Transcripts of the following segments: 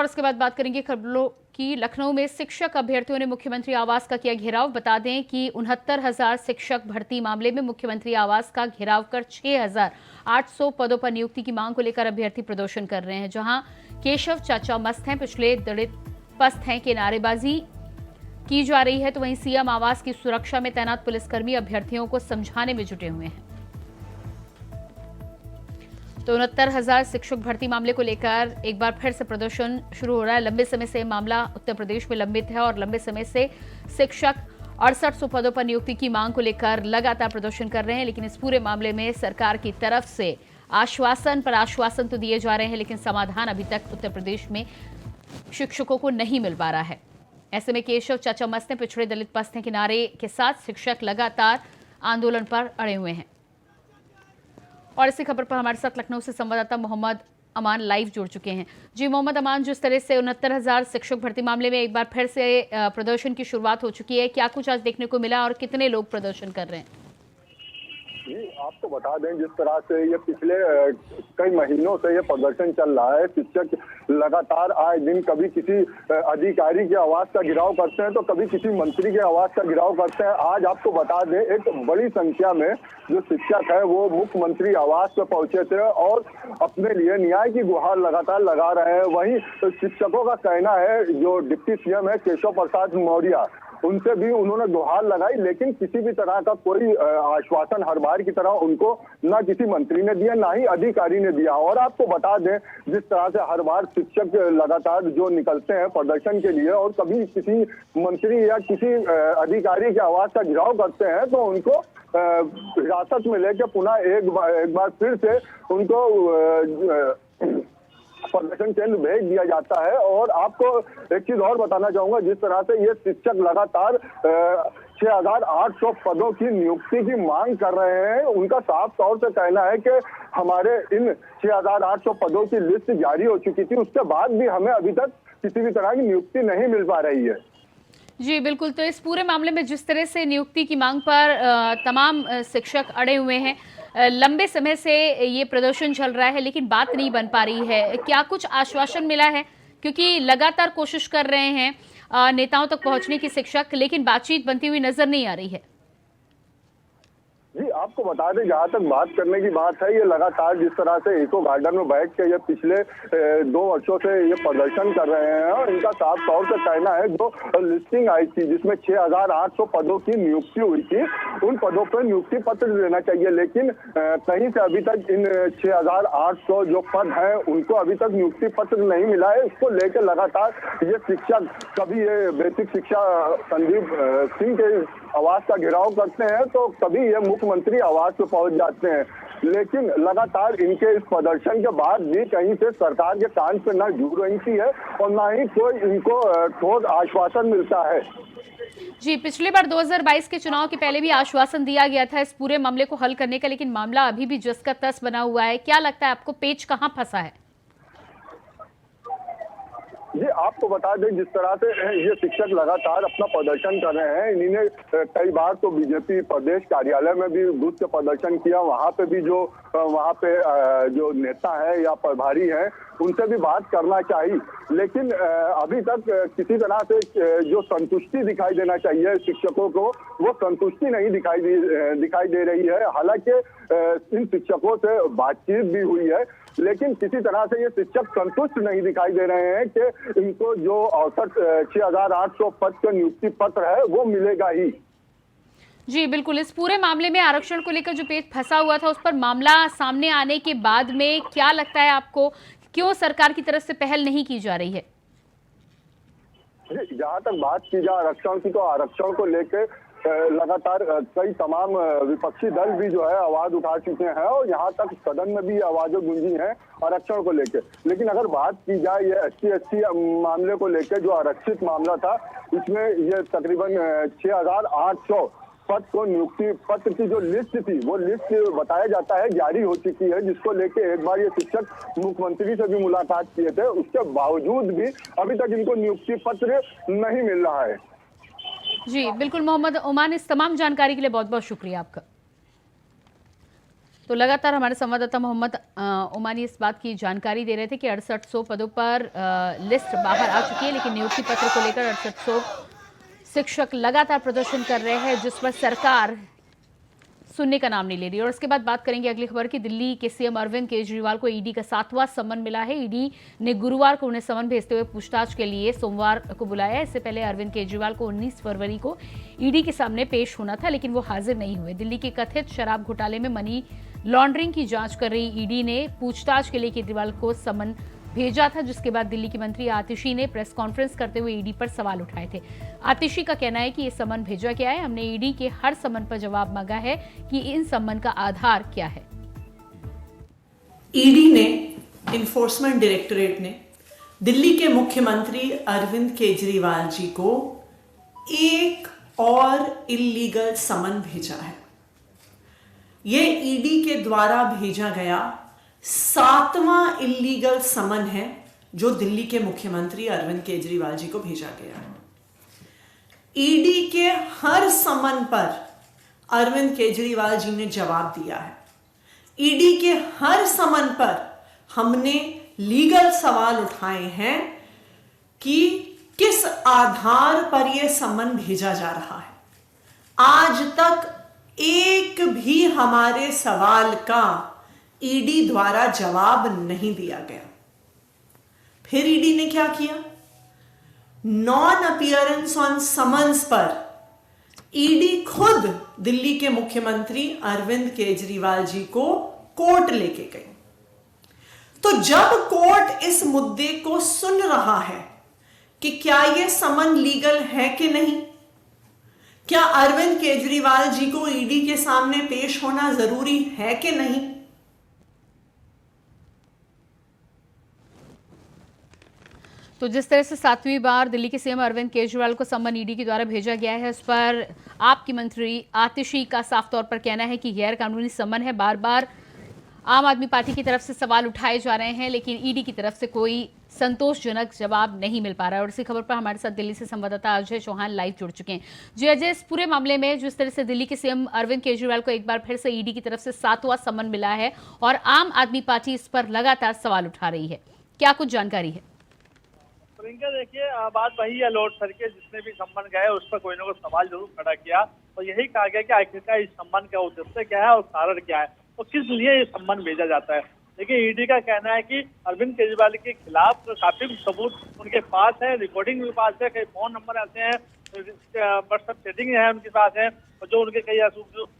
और इसके बाद बात करेंगे खबरों की। लखनऊ में शिक्षक अभ्यर्थियों ने मुख्यमंत्री आवास का किया घेराव। बता दें कि 69,000 शिक्षक भर्ती मामले में मुख्यमंत्री आवास का घेराव कर 6,800 पदों पर नियुक्ति की मांग को लेकर अभ्यर्थी प्रदर्शन कर रहे हैं। जहां केशव चाचा मस्त हैं, पिछले दलित पस्त हैं के नारेबाजी की जा रही है, तो वहीं सीएम आवास की सुरक्षा में तैनात पुलिसकर्मी अभ्यर्थियों को समझाने में जुटे हुए हैं। तो 69,000 शिक्षक भर्ती मामले को लेकर एक बार फिर से प्रदर्शन शुरू हो रहा है। लंबे समय से मामला उत्तर प्रदेश में लंबित है और लंबे समय से शिक्षक 6800 पदों पर नियुक्ति की मांग को लेकर लगातार प्रदर्शन कर रहे हैं। लेकिन इस पूरे मामले में सरकार की तरफ से आश्वासन पर आश्वासन तो दिए जा रहे हैं, लेकिन समाधान अभी तक उत्तर प्रदेश में शिक्षकों को नहीं मिल पा रहा है। ऐसे में केशव चाचा मस्त ने पिछड़े दलित पस्त के नारे के साथ शिक्षक लगातार आंदोलन पर अड़े हुए हैं। और इसी खबर पर हमारे साथ लखनऊ से संवाददाता मोहम्मद अमान लाइव जुड़ चुके हैं। जी मोहम्मद अमान, जिस तरह से 69,000 शिक्षक भर्ती मामले में एक बार फिर से प्रदर्शन की शुरुआत हो चुकी है, क्या कुछ आज देखने को मिला और कितने लोग प्रदर्शन कर रहे हैं? जी आपको बता दें, जिस तरह से ये पिछले कई महीनों से ये प्रदर्शन चल रहा है। शिक्षक लगातार आए दिन कभी किसी अधिकारी के आवास का घेराव करते हैं तो कभी किसी मंत्री के आवास का घेराव करते हैं। आज आपको बता दें, एक बड़ी संख्या में जो शिक्षक है वो मुख्यमंत्री आवास पे पहुंचे थे और अपने लिए न्याय की गुहार लगातार लगा रहे हैं। वहीं शिक्षकों का कहना है, जो डिप्टी सीएम है केशव प्रसाद मौर्य, उनसे भी उन्होंने गुहार लगाई, लेकिन किसी भी तरह का कोई आश्वासन हर बार की तरह उनको ना किसी मंत्री ने दिया ना ही अधिकारी ने दिया। और आपको बता दें, जिस तरह से हर बार शिक्षक लगातार जो निकलते हैं प्रदर्शन के लिए और कभी किसी मंत्री या किसी अधिकारी के आवास का घेराव करते हैं तो उनको हिरासत में लेकर पुनः एक बार फिर से उनको प्रदर्शन केंद्र भेज दिया जाता है। और आपको एक चीज और बताना चाहूंगा, जिस तरह से ये शिक्षक लगातार 6,800 पदों की नियुक्ति की मांग कर रहे हैं, उनका साफ तौर से कहना है कि हमारे इन 6,800 पदों की लिस्ट जारी हो चुकी थी, उसके बाद भी हमें अभी तक किसी भी तरह की नियुक्ति नहीं मिल पा रही है। जी बिल्कुल, तो इस पूरे मामले में जिस तरह से नियुक्ति की मांग पर तमाम शिक्षक अड़े हुए हैं, लंबे समय से ये प्रदर्शन चल रहा है लेकिन बात नहीं बन पा रही है, क्या कुछ आश्वासन मिला है? क्योंकि लगातार कोशिश कर रहे हैं नेताओं तक पहुंचने की शिक्षक, लेकिन बातचीत बनती हुई नजर नहीं आ रही है। जी आपको बता दें, जहाँ तक बात करने की बात है, ये लगातार जिस तरह से इको गार्डन में बैठ के ये पिछले 2 वर्षों से ये प्रदर्शन कर रहे हैं और इनका साफ तौर से कहना है, जो लिस्टिंग आई थी जिसमें 6,800 पदों की नियुक्ति हुई थी, उन पदों पर नियुक्ति पत्र देना चाहिए, लेकिन कहीं से अभी तक इन 6,800 जो पद हैं उनको अभी तक नियुक्ति पत्र नहीं मिला है। इसको लेकर लगातार ये शिक्षक कभी ये बेसिक शिक्षा संदीप सिंह के आवास का घेराव करते हैं तो कभी ये मुख्यमंत्री आवास पे पहुंच जाते हैं। लेकिन लगातार इनके इस प्रदर्शन के बाद भी कहीं से सरकार के कान पे ना जू रही है और ना ही कोई इनको ठोस आश्वासन मिलता है। जी, पिछली बार 2022 के चुनाव के पहले भी आश्वासन दिया गया था इस पूरे मामले को हल करने का, लेकिन मामला अभी भी जस का तस बना हुआ है। क्या लगता है आपको, पेच कहाँ फंसा है? जी आपको बता दें, जिस तरह से ये शिक्षक लगातार अपना प्रदर्शन कर रहे हैं, इन्होंने कई बार तो बीजेपी प्रदेश कार्यालय में भी घुस के प्रदर्शन किया, वहां पे भी वहां पे जो नेता है या प्रभारी है उनसे भी बात करना चाहिए, लेकिन अभी तक किसी तरह से जो संतुष्टि दिखाई देना चाहिए शिक्षकों को, वो संतुष्टि नहीं दिखाई दे रही है। हालांकि इन शिक्षकों से बातचीत भी हुई है, लेकिन किसी तरह से ये शिक्षक संतुष्ट नहीं दिखाई दे रहे हैं कि इनको जो औसत 6,800 पद का नियुक्ति पत्र है वो मिलेगा ही। जी बिल्कुल, इस पूरे मामले में आरक्षण को लेकर जो पेच फंसा हुआ था, उस पर मामला सामने आने के बाद में क्या लगता है आपको, क्यों सरकार की तरफ से पहल नहीं की जा रही है? जहाँ तक बात की जाए आरक्षण की, तो आरक्षण को लेकर लगातार कई तमाम विपक्षी दल भी जो है आवाज उठा चुके हैं और यहाँ तक सदन में भी आवाजें गूंजी हैं आरक्षण को लेकर। लेकिन अगर बात की जाए ये SC मामले को लेकर, जो आरक्षित मामला था, इसमें ये तकरीबन 6,800 पद को नियुक्ति पत्र की जो लिस्ट थी, वो लिस्ट बताया जाता है जारी हो चुकी है, जिसको लेके एक बार ये शिक्षक मुख्यमंत्री से भी मुलाकात किए थे, उसके बावजूद भी अभी तक इनको नियुक्ति पत्र नहीं मिल रहा है। जी बिल्कुल मोहम्मद ओमान, इस तमाम जानकारी के लिए बहुत बहुत शुक्रिया आपका। तो लगातार हमारे संवाददाता मोहम्मद ओमानी इस बात की जानकारी दे रहे थे कि 6800 पदों पर लिस्ट बाहर आ चुकी है, लेकिन नियुक्ति पत्र को लेकर 6800 शिक्षक लगातार प्रदर्शन कर रहे हैं, जिस पर सरकार सुनने का नाम नहीं ले रही। और उसके बाद बात करेंगे अगली खबर की। दिल्ली के सीएम अरविंद केजरीवाल को ईडी का 7वां सम्मन मिला है। ईडी ने गुरुवार को उन्हें सम्मन भेजते हुए पूछताछ के लिए सोमवार को बुलाया। इससे पहले अरविंद केजरीवाल को 19 फरवरी को ईडी के सामने पेश होना था, लेकिन वो हाजिर नहीं हुए। दिल्ली के कथित शराब घोटाले में मनी लॉन्ड्रिंग की जांच कर रही ईडी ने पूछताछ के लिए केजरीवाल को सम्मन भेजा था, जिसके बाद दिल्ली की मंत्री आतिशी ने प्रेस कॉन्फ्रेंस करते हुए ईडी पर सवाल उठाए थे। आतिशी का कहना है कि ये सम्मन भेजा गया है, हमने ईडी के हर सम्मन पर जवाब मांगा है कि इन सम्मन का आधार क्या है। ईडी ने, इन्फोर्समेंट डायरेक्टरेट ने दिल्ली के मुख्यमंत्री अरविंद केजरीवाल जी को एक और इल्लीगल समन भेजा है। ये ईडी के द्वारा भेजा गया 7वां इल्लीगल समन है जो दिल्ली के मुख्यमंत्री अरविंद केजरीवाल जी को भेजा गया है। ईडी के हर समन पर अरविंद केजरीवाल जी ने जवाब दिया है। ईडी के हर समन पर हमने लीगल सवाल उठाए हैं कि किस आधार पर यह समन भेजा जा रहा है। आज तक एक भी हमारे सवाल का ईडी द्वारा जवाब नहीं दिया गया। फिर ईडी ने क्या किया? नॉन अपीयरेंस ऑन समन्स पर ईडी खुद दिल्ली के मुख्यमंत्री अरविंद केजरीवाल जी को कोर्ट लेके गई। तो जब कोर्ट इस मुद्दे को सुन रहा है कि क्या यह समन लीगल है कि नहीं, क्या अरविंद केजरीवाल जी को ईडी के सामने पेश होना जरूरी है कि नहीं, तो जिस तरह से 7वीं बार दिल्ली के सीएम अरविंद केजरीवाल को सम्मन ईडी के द्वारा भेजा गया है, उस पर आपकी मंत्री आतिशी का साफ तौर पर कहना है कि गैर कानूनी सम्मन है। बार बार आम आदमी पार्टी की तरफ से सवाल उठाए जा रहे हैं, लेकिन ईडी की तरफ से कोई संतोषजनक जवाब नहीं मिल पा रहा है। और इसी खबर पर हमारे साथ दिल्ली से संवाददाता अजय चौहान लाइव जुड़ चुके हैं। जी अजय, इस पूरे मामले में जिस तरह से दिल्ली के सीएम अरविंद केजरीवाल को एक बार फिर से ईडी की तरफ से 7वां सम्मन मिला है और आम आदमी पार्टी इस पर लगातार सवाल उठा रही है, क्या कुछ जानकारी है? प्रियंका, देखिए बात वही है, लॉर्ड सर के जिसने भी सम्मन गए उस पर कोई ना कोई सवाल जरूर खड़ा किया और यही कहा गया कि आखिरकार इस सम्मन का उद्देश्य क्या है और कारण क्या है और किस लिए ये सम्मन भेजा जाता है। लेकिन ईडी का कहना है कि अरविंद केजरीवाल के खिलाफ काफी सबूत उनके पास है, रिकॉर्डिंग उनके पास है, कई फोन नंबर ऐसे हैं, व्हाट्सएप चैटिंग है उनके पास है और जो उनके कई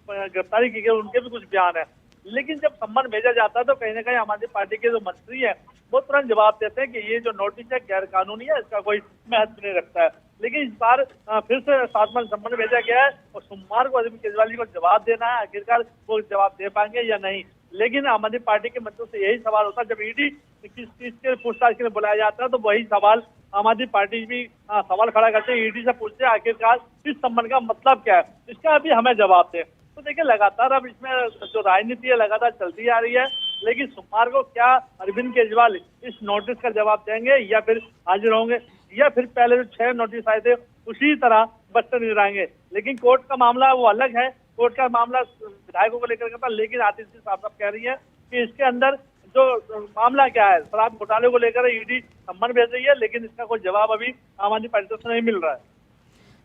गिरफ्तारी की गई उनके भी कुछ बयान है। लेकिन जब सम्मन भेजा जाता है तो कहीं ना कहीं आम आदमी पार्टी के जो मंत्री हैं वो तुरंत जवाब देते हैं कि ये जो नोटिस है गैर कानूनी है, इसका कोई महत्व नहीं रखता है। लेकिन इस बार फिर से 7वां सम्मन भेजा गया है और सोमवार को अरविंद केजरीवाल जी को जवाब देना है, आखिरकार वो जवाब दे पाएंगे या नहीं। लेकिन आम आदमी पार्टी के मंत्रियों से यही सवाल होता है, जब ईडी किस चीज के पूछताछ के लिए बुलाया जाता है तो वही सवाल आम आदमी पार्टी भी सवाल खड़ा करते हैं, ईडी से पूछते हैं आखिरकार इस सम्मन का मतलब क्या है, इसका अभी हमें जवाब दे। तो देखिए लगातार अब इसमें जो राजनीति है लगातार चलती आ रही है, लेकिन सोमवार को क्या अरविंद केजरीवाल इस नोटिस का जवाब देंगे या फिर हाजिर होंगे या फिर पहले जो 6 नोटिस आए थे उसी तरह बचते नहीं रहेंगे। लेकिन कोर्ट का मामला वो अलग है, कोर्ट का मामला विधायकों को लेकर था। लेकिन आतिशी साहब कह रही है कि इसके अंदर जो मामला क्या है, शराब घोटाले को लेकर ईडी सम्मन भेज रही है, लेकिन इसका कोई जवाब अभी आम आदमी पार्टी से नहीं मिल रहा है।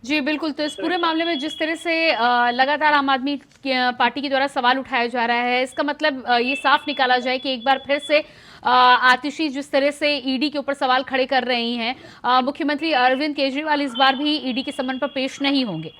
जी बिल्कुल, तो इस पूरे मामले में जिस तरह से लगातार आम आदमी पार्टी के द्वारा सवाल उठाया जा रहा है, इसका मतलब ये साफ निकाला जाए कि एक बार फिर से आतिशी जिस तरह से ईडी के ऊपर सवाल खड़े कर रही हैं, मुख्यमंत्री अरविंद केजरीवाल इस बार भी ईडी के सम्मन पर पेश नहीं होंगे।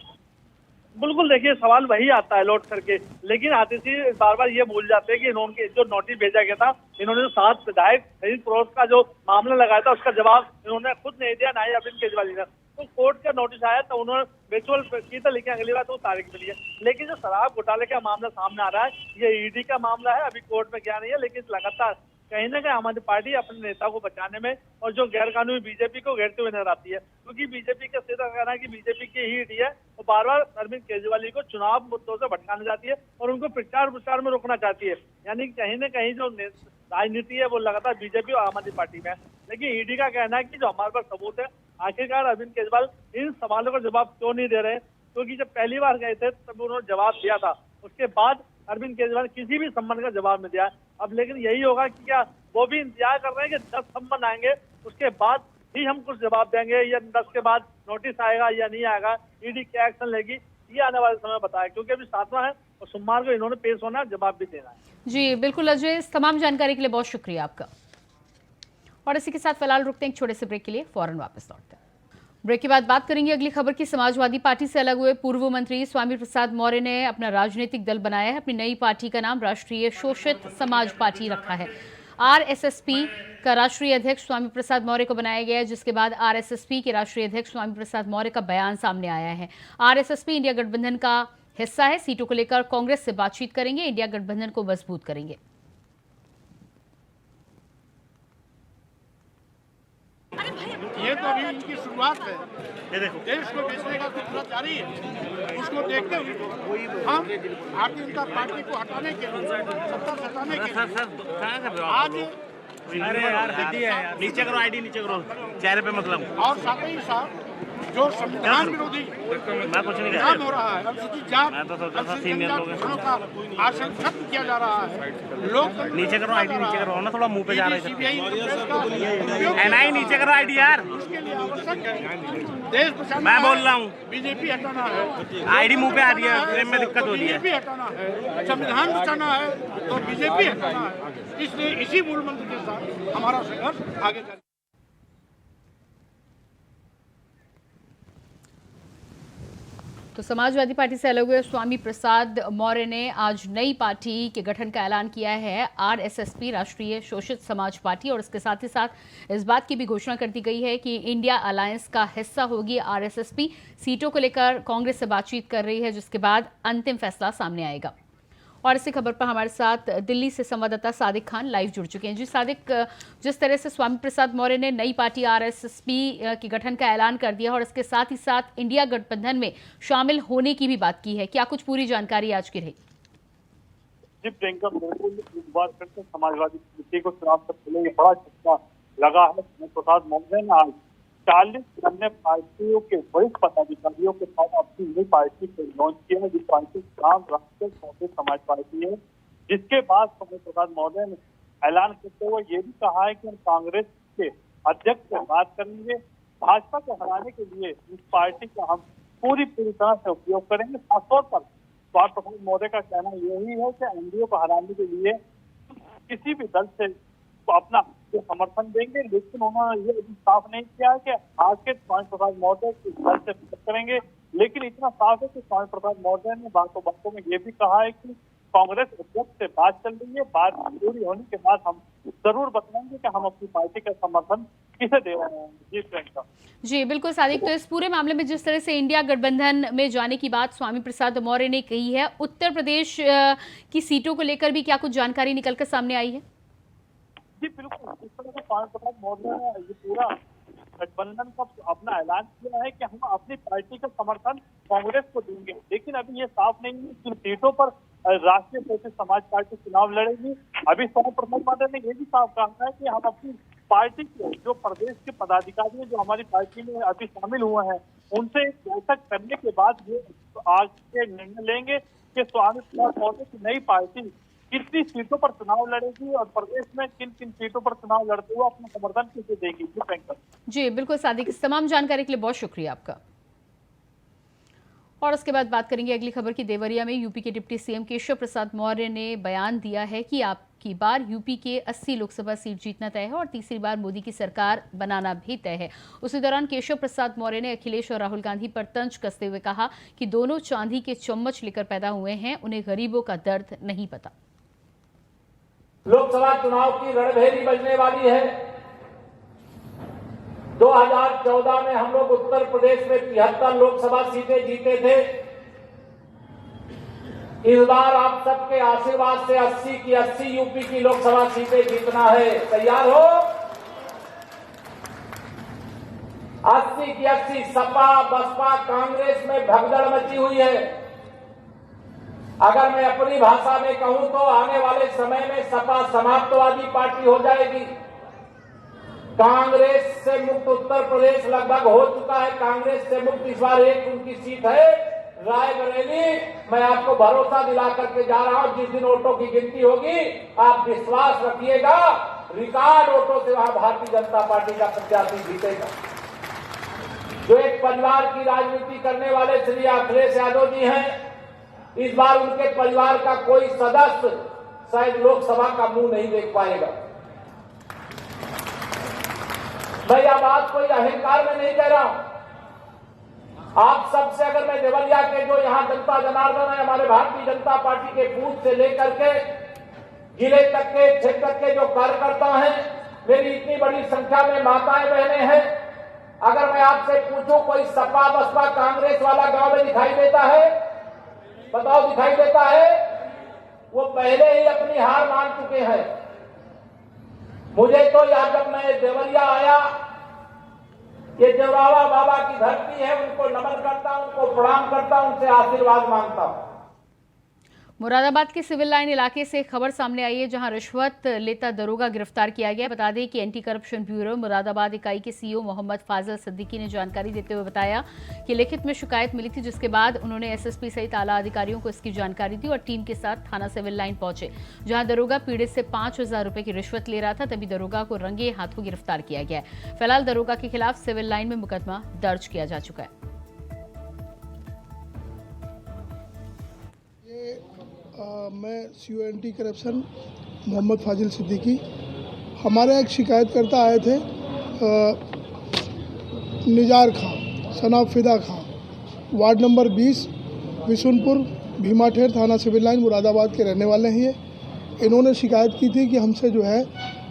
बिल्कुल, देखिए सवाल वही आता है लौट करके, लेकिन आतिशी बार बार ये भूल जाते हैं कि इन्होंने जो नोटिस भेजा गया था, इन्होंने जो 7 विधायक खरीद फरोख्त का जो मामला लगाया था उसका जवाब इन्होंने खुद नहीं दिया, ना ही अरविंद केजरीवाल जी ने। तो कोर्ट का नोटिस आया तो उन्होंने वर्चुअल की था, लेकिन अगली बार तो तारीख मिली है। लेकिन जो शराब घोटाले का मामला सामने आ रहा है ये ईडी का मामला है, अभी कोर्ट में क्या नहीं है। लेकिन लगातार कहीं ना कहीं आम आदमी पार्टी अपने नेता को बचाने में और जो गैर कानूनी बीजेपी को घेरते हुए नजर आती है, क्योंकि बीजेपी का सीधा कहना है कि बीजेपी की ही ईडी है वो बार बार अरविंद केजरीवाल जी को चुनाव मुद्दों से भटकाना चाहती है और उनको प्रचार में रोकना चाहती है। यानी कहीं ना कहीं जो राजनीति है वो लगातार बीजेपी और आम आदमी पार्टी में है। लेकिन ईडी का कहना है कि जो हमारे पास सबूत है, आखिरकार अरविंद केजरीवाल इन सवालों का जवाब क्यों नहीं दे रहे, क्योंकि जब पहली बार गए थे तब उन्होंने जवाब दिया था, उसके बाद अरविंद केजरीवाल ने किसी भी सम्मन का जवाब नहीं दिया। अब लेकिन यही होगा कि क्या वो भी इंतजार कर रहे हैं कि 10 सम्मन आएंगे उसके बाद ही हम कुछ जवाब देंगे, या 10 के बाद नोटिस आएगा या नहीं आएगा, ईडी क्या एक्शन लेगी, ये आने वाले समय बताया, क्योंकि अभी 7वां है और सोमवार को इन्होंने पेश होना, जवाब भी देना है। जी बिल्कुल अजय, इस तमाम जानकारी के लिए बहुत शुक्रिया आपका। और इसी के साथ फिलहाल रुकते हैं एक छोटे से ब्रेक के लिए, फौरन वापस लौटते हैं। ब्रेक के बाद बात करेंगे अगली खबर की। समाजवादी पार्टी से अलग हुए पूर्व मंत्री स्वामी प्रसाद मौर्य ने अपना राजनीतिक दल बनाया है। अपनी नई पार्टी का नाम राष्ट्रीय शोषित समाज पार्टी रखा है। आरएसएसपी का राष्ट्रीय अध्यक्ष स्वामी प्रसाद मौर्य को बनाया गया है, जिसके बाद आरएसएसपी के राष्ट्रीय अध्यक्ष स्वामी प्रसाद मौर्य का बयान सामने आया है। आरएसएसपी इंडिया गठबंधन का हिस्सा है। सीटों को लेकर कांग्रेस से बातचीत करेंगे, इंडिया गठबंधन को मजबूत करेंगे। ये तो अभी इनकी शुरुआत है। ये देखो देश को बेचने का सिलसिला जारी है। उसको देखते हुए हम भारतीय जनता पार्टी को हटाने के लिए, सत्ता से हटाने के लिए आज अरे यार नीचे करो, आईडी नीचे करो, चेहरे पे मतलब। और साथ ही साथ जो संविधान विरोधी मैं कुछ नहीं काम हो रहा है, अनुसूचित जात मैं तो सोचता था सीनियर लोग का आसन खत्म किया जा रहा है। लोग नीचे करो, आईडी नीचे करो ना, थोड़ा मुंह पे जा रहा है। सीबीआई एनआई नीचे करो, आईडी यार उसके लिए आवश्यक है। देश बचाना मैं बोल रहा हूँ, बीजेपी हटाना है, आईडी मुंह पे आ रही है, फ्रेम में दिक्कत हो रही है। बीजेपी हटाना है, संविधान बचाना है तो बीजेपी हटाना है। इसलिए इसी मूल मंत्र के साथ हमारा संघर्ष आगे चलेगा। तो समाजवादी पार्टी से अलग हुए स्वामी प्रसाद मौर्य ने आज नई पार्टी के गठन का ऐलान किया है, आरएसएसपी राष्ट्रीय शोषित समाज पार्टी। और इसके साथ ही साथ इस बात की भी घोषणा कर दी गई है कि इंडिया अलायंस का हिस्सा होगी आरएसएसपी। सीटों को लेकर कांग्रेस से बातचीत कर रही है, जिसके बाद अंतिम फैसला सामने आएगा। और इसी खबर पर हमारे साथ दिल्ली से संवाददाता सादिक खान लाइव जुड़ चुके हैं। जी सादिक, जिस तरह से स्वामी प्रसाद मौर्य ने नई पार्टी आरएसएसपी के गठन का ऐलान कर दिया और इसके साथ ही साथ इंडिया गठबंधन में शामिल होने की भी बात की है, क्या कुछ पूरी जानकारी आज की रही? जी प्रियंका, बिल्कुल इस बार फिर से समाजवादी पार्टी को चुनाव से पहले ये बड़ा झटका लगा है। स्वामी प्रसाद मौर्य ने आज 40 अन्य पार्टियों के वरिष्ठ पदाधिकारियों के साथ अपनी नई पार्टी को लॉन्च किया है, जिस पार्टी का नाम राष्ट्रीय शोषित समाज पार्टी है। जिसके बाद स्वामी प्रसाद मौर्य ने ऐलान करते हुए ये भी कहा है कि हम कांग्रेस के अध्यक्ष से बात करेंगे, भाजपा को हराने के लिए इस पार्टी का हम पूरी तरह से उपयोग करेंगे। खासतौर पर स्वामी प्रसाद मौर्य का कहना यही है कि एनडीए को हराने के लिए किसी भी दल से अपना समर्थन देंगे, लेकिन उन्होंने ये अभी साफ नहीं किया है कि आज के स्वामी प्रसाद मौर्य किस दल से करेंगे। लेकिन इतना साफ है कि स्वामी प्रसाद मौर्य ने बातों में ये भी कहा है कि कांग्रेस अध्यक्ष से बात चल रही है, बात पूरी होने के बाद हम जरूर बताएंगे कि हम अपनी पार्टी का समर्थन किसे दे रहे हैं। जी प्रियंका। जी बिल्कुल सादिक, तो इस पूरे मामले में जिस तरह से इंडिया गठबंधन में जाने की बात स्वामी प्रसाद मौर्य ने कही है, उत्तर प्रदेश की सीटों को लेकर भी क्या कुछ जानकारी निकलकर सामने आई है? जी बिल्कुल, इस तरह से स्वामी प्रसाद मौर्य ने ये पूरा गठबंधन का अपना ऐलान किया है कि हम अपनी पार्टी का समर्थन कांग्रेस को देंगे, लेकिन अभी ये साफ नहीं है किन सीटों पर राष्ट्रीय शोषित समाज पार्टी चुनाव लड़ेगी। अभी स्वामी प्रसाद मौर्य ने ये भी साफ कहा है कि हम अपनी पार्टी के जो प्रदेश के पदाधिकारी जो हमारी पार्टी में अभी शामिल हुए हैं, उनसे एक बैठक करने के बाद ये आगे निर्णय लेंगे कि स्वामी प्रसाद मौर्य की नई पार्टी कितनी सीटों पर चुनाव लड़ेगी और प्रदेश में किन किन सीटों पर चुनाव लड़ते हुए अपना समर्थन किसे देगी। जी बिल्कुल सादिक, इस तमाम जानकारी के लिए बहुत शुक्रिया आपका। और उसके बाद बात करेंगे अगली खबर की। देवरिया में यूपी के डिप्टी सीएम केशव प्रसाद मौर्य ने बयान दिया है कि आपकी बार यूपी के 80 लोकसभा सीट जीतना तय है और तीसरी बार मोदी की सरकार बनाना भी तय है। उसी दौरान केशव प्रसाद मौर्य ने अखिलेश और राहुल गांधी पर तंज कसते हुए कहा कि दोनों चांदी के चम्मच लेकर पैदा हुए हैं, उन्हें गरीबों का दर्द नहीं पता। लोकसभा चुनाव की रणभेरी बजने वाली है। 2014 में हम लोग उत्तर प्रदेश में 73 लोकसभा सीटें जीते थे। इस बार आप सबके आशीर्वाद से 80 की 80 यूपी की लोकसभा सीटें जीतना है। तैयार हो? 80 की 80 सपा बसपा कांग्रेस में भगदड़ मची हुई है। अगर मैं अपनी भाषा में कहूं तो आने वाले समय में सपा समाप्तवादी पार्टी हो जाएगी। कांग्रेस से मुक्त उत्तर प्रदेश लगभग हो चुका है। कांग्रेस से मुक्त इस बार एक उनकी सीट है, रायबरेली मैं आपको भरोसा दिला करके जा रहा हूं, जिस दिन वोटों की गिनती होगी आप विश्वास रखिएगा, रिकॉर्ड वोटों से वहां भारतीय जनता पार्टी का प्रत्याशी जीतेगा। जो एक परिवार की राजनीति करने वाले श्री अखिलेश यादव जी हैं, इस बार उनके परिवार का कोई सदस्य शायद लोकसभा का मुंह नहीं देख पाएगा। मैं यह बात कोई अहंकार में नहीं कह रहा हूं। आप सबसे अगर मैं देवरिया के जो यहां जनता जनार्दन है, हमारे भारतीय जनता पार्टी के बूथ से लेकर के जिले तक के क्षेत्र के जो कार्यकर्ता हैं, मेरी इतनी बड़ी संख्या में माताएं बहनें हैं, अगर मैं आपसे पूछूं कोई सपा बसपा कांग्रेस वाला गांव में दिखाई देता है? बताओ, दिखाई देता है? वो पहले ही अपनी हार मान चुके हैं। मुझे तो यहां जब मैं देवरिया आया, ये देवरावा बाबा की धरती है, उनको नमन करता हूं, उनको प्रणाम करता हूं, उनसे आशीर्वाद मांगता हूं। मुरादाबाद के सिविल लाइन इलाके से खबर सामने आई है, जहां रिश्वत लेता दरोगा गिरफ्तार किया गया। बता दें कि एंटी करप्शन ब्यूरो मुरादाबाद इकाई के सीईओ मोहम्मद फाजिल सिद्दीकी ने जानकारी देते हुए बताया कि लिखित में शिकायत मिली थी, जिसके बाद उन्होंने एसएसपी सहित आला अधिकारियों को इसकी जानकारी दी और टीम के साथ थाना सिविल लाइन पहुंचे, जहां दरोगा पीड़ित से 5,000 रुपए की रिश्वत ले रहा था। तभी दरोगा को रंगे हाथों गिरफ्तार किया गया है। फिलहाल दरोगा के खिलाफ सिविल लाइन में मुकदमा दर्ज किया जा चुका है। मैं सीईओ एंटी करप्शन मोहम्मद फाजिल सिद्दीकी। हमारे एक शिकायतकर्ता आए थे, निजार खां सनाब फिदा खां, वार्ड नंबर 20 विशुनपुर भीमाठेर, थाना सिविल लाइन मुरादाबाद के रहने वाले हैं। इन्होंने शिकायत की थी कि हमसे जो है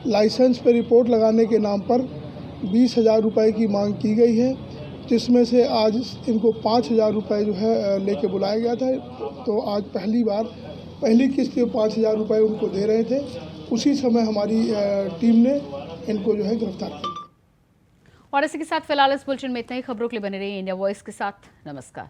लाइसेंस पे रिपोर्ट लगाने के नाम पर 20,000 रुपये की मांग की गई है, जिसमें से आज इनको 5,000 रुपये जो है लेके बुलाया गया था। तो आज पहली किस्त के 5,000 रुपये उनको दे रहे थे। उसी समय हमारी टीम ने इनको जो है गिरफ्तार किया। और इसी के साथ फिलहाल इस बुलेटिन में इतना ही। खबरों के लिए बने रहिए इंडिया वॉइस के साथ। नमस्कार।